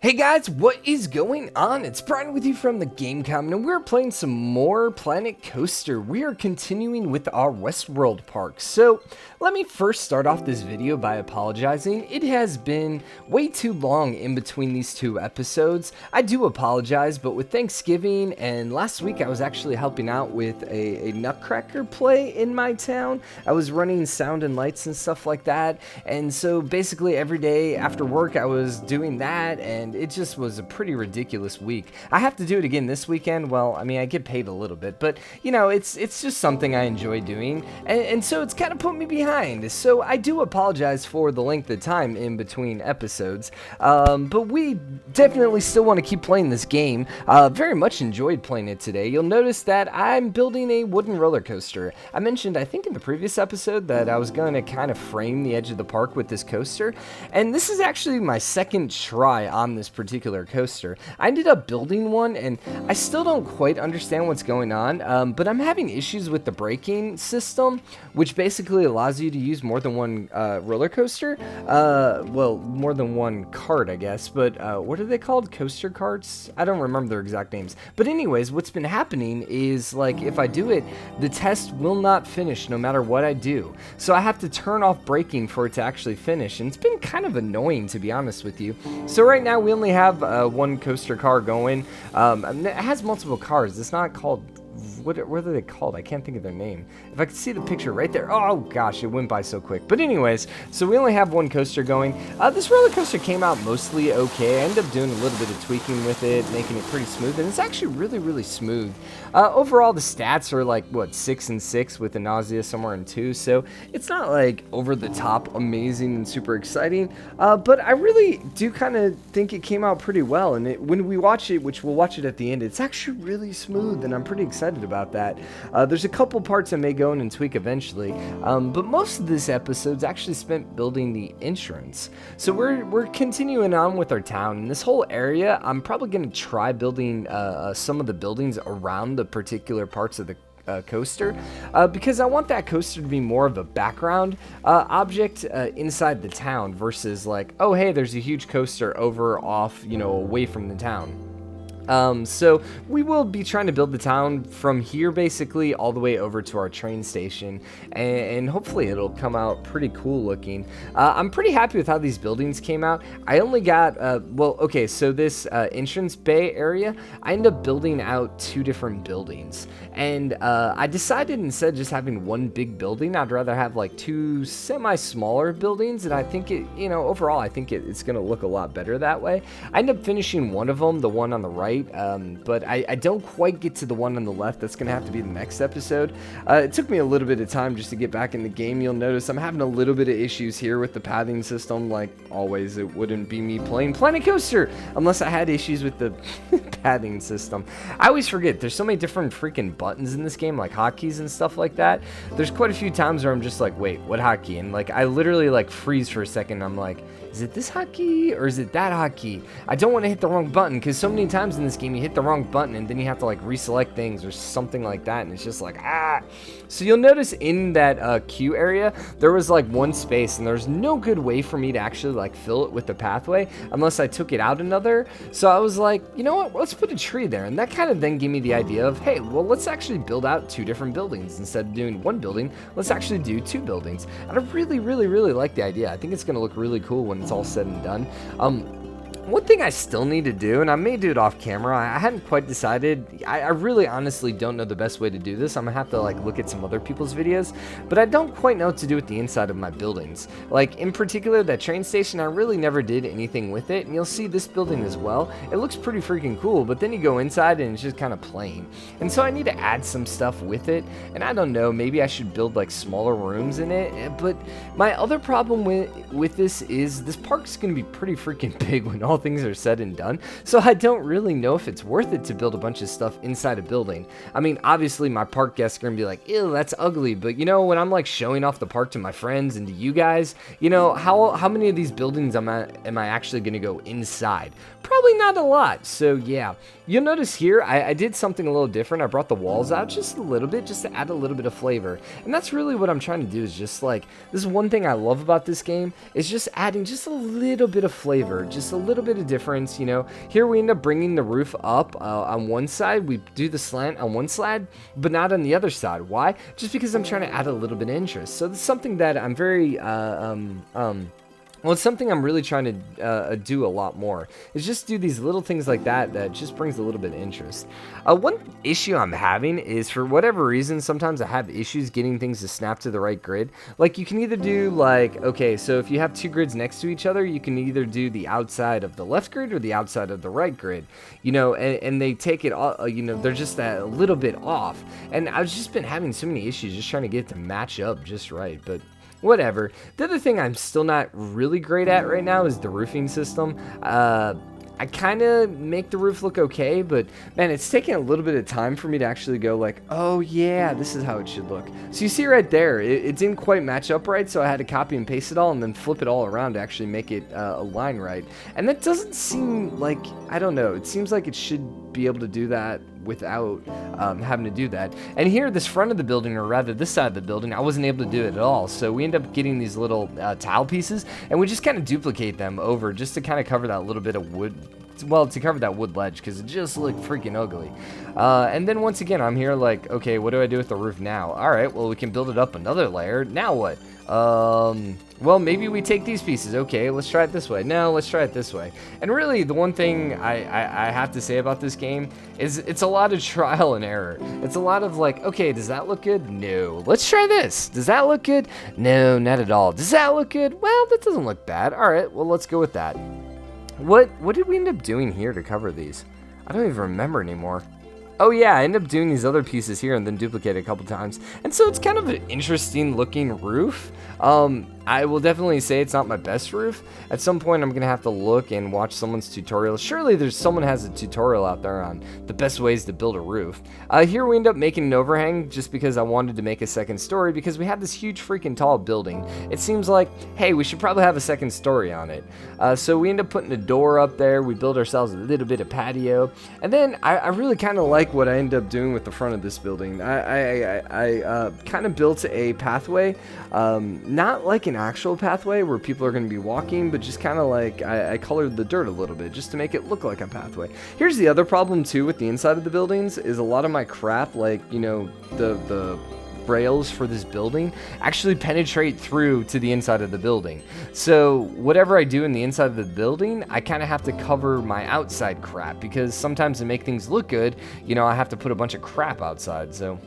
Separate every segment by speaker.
Speaker 1: Hey guys, what is going on? It's Brian with you from the GameCom, and we're playing some more Planet Coaster. We are continuing with our Westworld park. So, let me first start off this video by apologizing. It has been way too long in between these two episodes. I do apologize, but with Thanksgiving and last week I was actually helping out with a Nutcracker play in my town. I was running sound and lights and stuff like that, and so basically every day after work I was doing that, and it just was a pretty ridiculous week. I have to do it again this weekend. Well, I mean, I get paid a little bit, but you know, it's just something I enjoy doing, and so it's kind of put me behind. So I do apologize for the length of time in between episodes, but we definitely still want to keep playing this game. Very much enjoyed playing it today. You'll notice that I'm building a wooden roller coaster. I mentioned, I think in the previous episode, that I was going to kind of frame the edge of the park with this coaster, and this is actually my second try on this particular coaster. I ended up building one, and I still don't quite understand what's going on, but I'm having issues with the braking system, which basically allows you to use more than one roller coaster. Well, more than one cart, I guess, but what are they called? Coaster carts? I don't remember their exact names. But anyways, what's been happening is, like, if I do it, the test will not finish no matter what I do. So I have to turn off braking for it to actually finish, and it's been kind of annoying, to be honest with you. So right now we only have one coaster car going. It has multiple cars. It's not called... What are they called? I can't think of their name. If I could see the picture right there. Oh gosh, it went by so quick. But anyways, so we only have one coaster going. This roller coaster came out mostly okay. I ended up doing a little bit of tweaking with it, making it pretty smooth, and it's actually really smooth. Overall, the stats are like, what, 6 and 6 with the nausea somewhere in 2, so it's not like over the top amazing and super exciting, but I really do kind of think it came out pretty well, and when we watch it, which we'll watch it at the end, it's actually really smooth, and I'm pretty excited about that. There's a couple parts I may go in and tweak eventually, but most of this episode's actually spent building the entrance. So we're continuing on with our town, and this whole area, I'm probably going to try building some of the buildings around the particular parts of the coaster, because I want that coaster to be more of a background object inside the town versus like, oh hey, there's a huge coaster over off, you know, away from the town. So we will be trying to build the town from here basically all the way over to our train station, and hopefully it'll come out pretty cool looking. I'm pretty happy with how these buildings came out. I only got, well, okay, so this entrance bay area, I ended up building out 2 different buildings, and I decided instead of just having one big building, I'd rather have like 2 semi-smaller buildings, and I think it, you know, overall I think it's going to look a lot better that way. I ended up finishing one of them, the one on the right, but I don't quite get to the one on the left. That's gonna have to be the next episode. It took me a little bit of time just to get back in the game. You'll notice I'm having a little bit of issues here with the pathing system. Like always, it wouldn't be me playing Planet Coaster unless I had issues with the pathing system. I always forget there's so many different freaking buttons in this game, like hotkeys and stuff like that. There's quite a few times where I'm just like, wait, what hotkey? And like I literally like freeze for a second. I'm like, is it this hotkey or is it that hotkey? I don't want to hit the wrong button, because so many times in this game you hit the wrong button and then you have to like reselect things or something like that, and it's just like, ah. So you'll notice in that queue area there was like one space, and there's no good way for me to actually like fill it with the pathway unless I took it out another. So I was like, you know what, let's put a tree there, and that kind of then gave me the idea of, hey, well, let's actually build out 2 different buildings. Instead of doing 1 building, let's actually do 2 buildings. And I really like the idea. I think it's gonna look really cool when it's all said and done. One thing I still need to do, and I may do it off camera, I hadn't quite decided. I really honestly don't know the best way to do this. I'm gonna have to like look at some other people's videos, but I don't quite know what to do with the inside of my buildings. Like in particular, that train station, I really never did anything with it, and you'll see this building as well. It looks pretty freaking cool, but then you go inside and it's just kind of plain. And so I need to add some stuff with it, and I don't know, maybe I should build like smaller rooms in it. But my other problem with this is this park's gonna be pretty freaking big when all things are said and done, so I don't really know if it's worth it to build a bunch of stuff inside a building. I mean, obviously my park guests are gonna be like, ew, that's ugly, but you know, when I'm like showing off the park to my friends and to you guys, you know, how many of these buildings am I actually gonna go inside? Probably not a lot. So yeah, you'll notice here I did something a little different. I brought the walls out just a little bit, just to add a little bit of flavor, and that's really what I'm trying to do. Is just like, this is one thing I love about this game, is just adding just a little bit of flavor, just a little bit bit of difference, you know. Here we end up bringing the roof up on one side. We do the slant on one side, but not on the other side. Why? Just because I'm trying to add a little bit of interest. So that's something that I'm very, well, it's something I'm really trying to do a lot more, is just do these little things like that that just brings a little bit of interest. One issue I'm having is, for whatever reason, sometimes I have issues getting things to snap to the right grid. Like, you can either do, like, okay, so if you have two grids next to each other, you can either do the outside of the left grid or the outside of the right grid, you know, and they take it, you know, they're just a little bit off. And I've just been having so many issues just trying to get it to match up just right, but whatever. The other thing I'm still not really great at right now is the roofing system. I kind of make the roof look okay, but man, it's taking a little bit of time for me to actually go like, oh yeah, this is how it should look. So you see right there, it didn't quite match up right, so I had to copy and paste it all and then flip it all around to actually make it align right. And that doesn't seem like, I don't know, it seems like it should be able to do that without having to do that. And here, this front of the building, or rather this side of the building, I wasn't able to do it at all. So we end up getting these little tile pieces, and we just kind of duplicate them over just to kind of cover that little bit of wood. Well, to cover that wood ledge, because it just looked freaking ugly. And then once again, I'm here like, okay, what do I do with the roof now? All right, well, we can build it up another layer. Now what? Well, maybe we take these pieces. Okay, let's try it this way. No, let's try it this way. And really, the one thing I have to say about this game is it's a lot of trial and error. It's a lot of like, okay, does that look good? No. Let's try this. Does that look good? No, not at all. Does that look good? Well, that doesn't look bad. All right, well, let's go with that. What did we end up doing here to cover these? I don't even remember anymore. Oh yeah, I end up doing these other pieces here and then duplicate it a couple times. And so it's kind of an interesting looking roof. I will definitely say it's not my best roof. At some point, I'm going to have to look and watch someone's tutorial. Surely someone has a tutorial out there on the best ways to build a roof. Here we end up making an overhang just because I wanted to make a second story, because we have this huge freaking tall building. It seems like, hey, we should probably have a second story on it. So we end up putting a door up there. We build ourselves a little bit of patio. And then I really kind of like what I end up doing with the front of this building. I kind of built a pathway, not like an actual pathway where people are going to be walking, but just kind of like I colored the dirt a little bit just to make it look like a pathway. Here's the other problem too with the inside of the buildings is a lot of my crap, like, you know, the rails for this building actually penetrate through to the inside of the building. So whatever I do in the inside of the building, I kind of have to cover my outside crap, because sometimes to make things look good, you know, I have to put a bunch of crap outside. So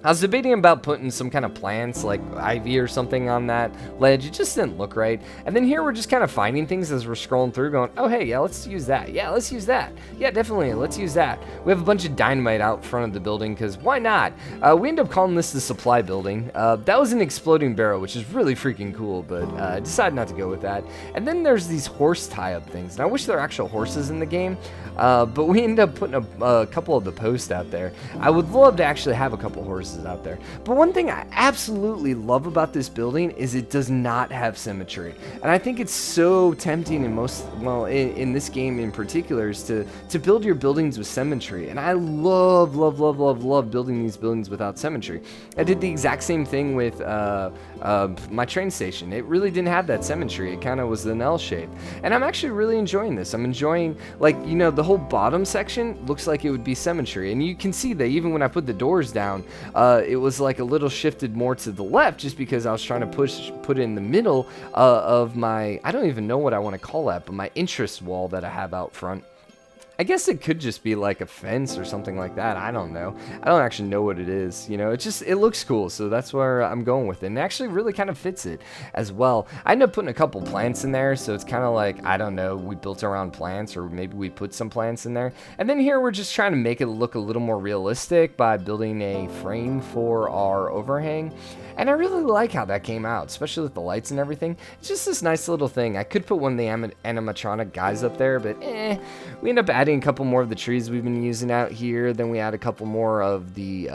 Speaker 1: I was debating about putting some kind of plants like ivy or something on that ledge. It just didn't look right. And then here we're just kind of finding things as we're scrolling through going, oh, hey, yeah, let's use that. Yeah, let's use that. Yeah, definitely, let's use that. We have a bunch of dynamite out front of the building because why not? We end up calling this the supply building. That was an exploding barrel, which is really freaking cool, but I decided not to go with that. And then there's these horse tie-up things. And I wish there were actual horses in the game, but we end up putting a couple of the posts out there. I would love to actually have a couple horses out there. But one thing I absolutely love about this building is it does not have symmetry. And I think it's so tempting in most, well, in this game in particular, is to build your buildings with symmetry. And I love building these buildings without symmetry. I did the exact same thing with my train station. It really didn't have that symmetry. It kind of was an L shape. And I'm actually really enjoying this. I'm enjoying, like, you know, the whole bottom section looks like it would be symmetry. And you can see that even when I put the doors down, it was like a little shifted more to the left just because I was trying to put it in the middle of my, I don't even know what I want to call that, but my interest wall that I have out front. I guess it could just be like a fence or something like that. I don't know. I don't actually know what it is. You know, it looks cool. So that's where I'm going with it. And it actually really kind of fits it as well. I ended up putting a couple plants in there. So it's kind of like, I don't know, we built around plants, or maybe we put some plants in there. And then here we're just trying to make it look a little more realistic by building a frame for our overhang. And I really like how that came out, especially with the lights and everything. It's just this nice little thing. I could put one of the animatronic guys up there, but we end up adding a couple more of the trees we've been using out here. Then we add a couple more of the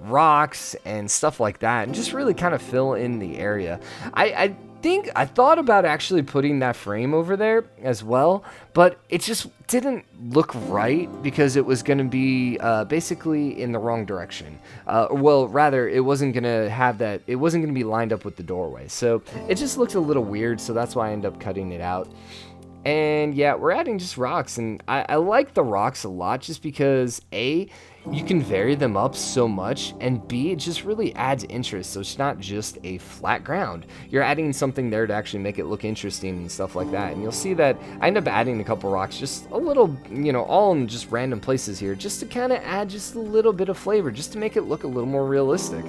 Speaker 1: rocks and stuff like that, and just really kind of fill in the area. I thought about actually putting that frame over there as well, but it just didn't look right because it was going to be basically in the wrong direction. Well, rather, it wasn't going to have that, it wasn't going to be lined up with the doorway. So it just looked a little weird, so that's why I ended up cutting it out. And yeah, we're adding just rocks, and I like the rocks a lot just because A, you can vary them up so much, and B, it just really adds interest. So it's not just a flat ground. You're adding something there to actually make it look interesting and stuff like that. And you'll see that I end up adding a couple rocks, just a little, you know, all in just random places here, just to kind of add just a little bit of flavor, just to make it look a little more realistic.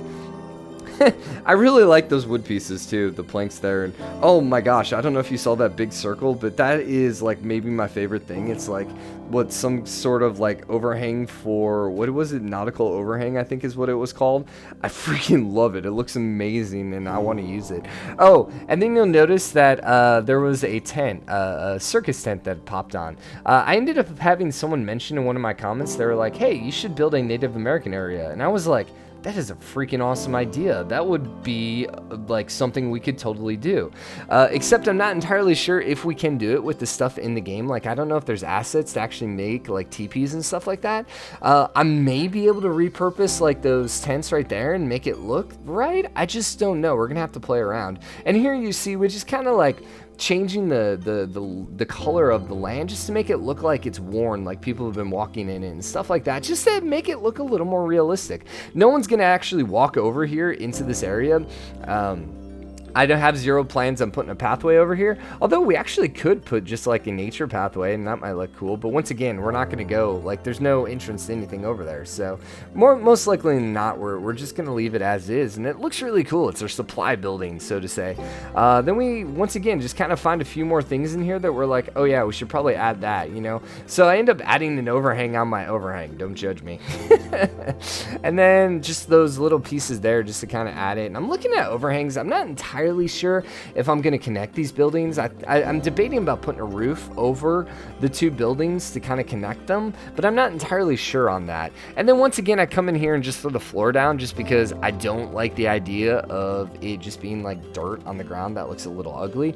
Speaker 1: I really like those wood pieces too, the planks there, and oh my gosh, I don't know if you saw that big circle, but that is like maybe my favorite thing. It's like what, some sort of like overhang for, what was it, nautical overhang I think is what it was called. I freaking love it. It looks amazing and I want to use it. Oh, and then you'll notice that there was a tent, a circus tent that popped on. I ended up having someone mention in one of my comments, they were like, hey, you should build a Native American area, and I was like, that is a freaking awesome idea. That would be like something we could totally do. Except I'm not entirely sure if we can do it with the stuff in the game. Like, I don't know if there's assets to actually make like teepees and stuff like that. I may be able to repurpose like those tents right there and make it look right. I just don't know. We're gonna have to play around. And here you see, we just kind of like changing the color of the land just to make it look like it's worn, like people have been walking in it and stuff like that, just to make it look a little more realistic. No one's gonna actually walk over here into this area. I don't have zero plans on putting a pathway over here, although we actually could put just like a nature pathway and that might look cool, but once again, we're not going to go, like, there's no entrance to anything over there, so most likely than not, we're just going to leave it as is, and it looks really cool. It's our supply building, so to say. Then we, once again, just kind of find a few more things in here that we're like, oh yeah, we should probably add that, you know? So I end up adding an overhang on my overhang, don't judge me. And then just those little pieces there just to kind of add it, and I'm looking at overhangs. I'm not entirely sure if I'm going to connect these buildings. I'm debating about putting a roof over the two buildings to kind of connect them, but I'm not entirely sure on that. And then once again, I come in here and just throw the floor down just because I don't like the idea of it just being like dirt on the ground. That looks a little ugly.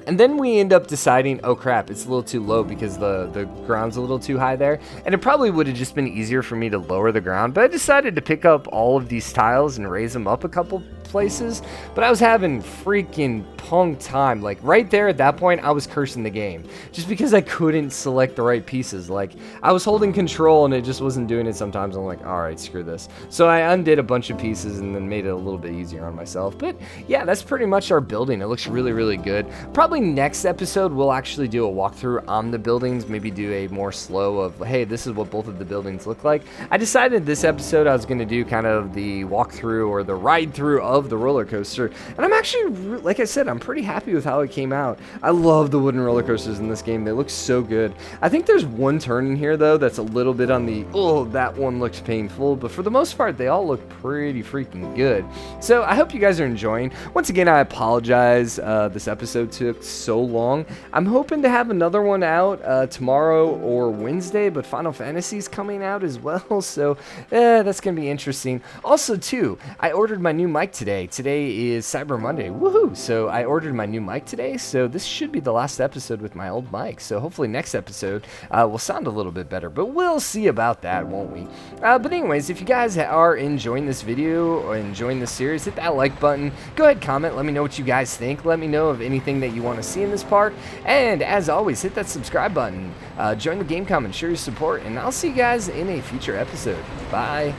Speaker 1: And then we end up deciding, oh crap, it's a little too low because the ground's a little too high there. And it probably would have just been easier for me to lower the ground, but I decided to pick up all of these tiles and raise them up a couple places. But I was having freaking punk time. Like right there at that point, I was cursing the game just because I couldn't select the right pieces. Like I was holding control and it just wasn't doing it sometimes. I'm like, all right, screw this. So I undid a bunch of pieces and then made it a little bit easier on myself. But yeah, that's pretty much our building. It looks really, really good. Probably next episode, we'll actually do a walkthrough on the buildings, maybe do a more slow of, hey, this is what both of the buildings look like. I decided this episode I was going to do kind of the walkthrough or the ride through of the roller coaster, and I'm actually, like I said, I'm pretty happy with how it came out. I love the wooden roller coasters in this game. They look so good. I think there's one turn in here though that's a little bit on the, oh, that one looks painful, but for the most part they all look pretty freaking good. So I hope you guys are enjoying. Once again, I apologize, this episode took so long. I'm hoping to have another one out tomorrow or Wednesday, but Final Fantasy's coming out as well, so that's gonna be interesting. Also too, I ordered my new mic today. Today is Cyber Monday, woohoo! So I ordered my new mic today, so this should be the last episode with my old mic, so hopefully next episode will sound a little bit better, but we'll see about that, won't we? But anyways, if you guys are enjoying this video or enjoying this series, hit that like button, go ahead, comment, let me know what you guys think, let me know of anything that you want to see in this park, and as always, hit that subscribe button, join the game comment, show your support, and I'll see you guys in a future episode. Bye!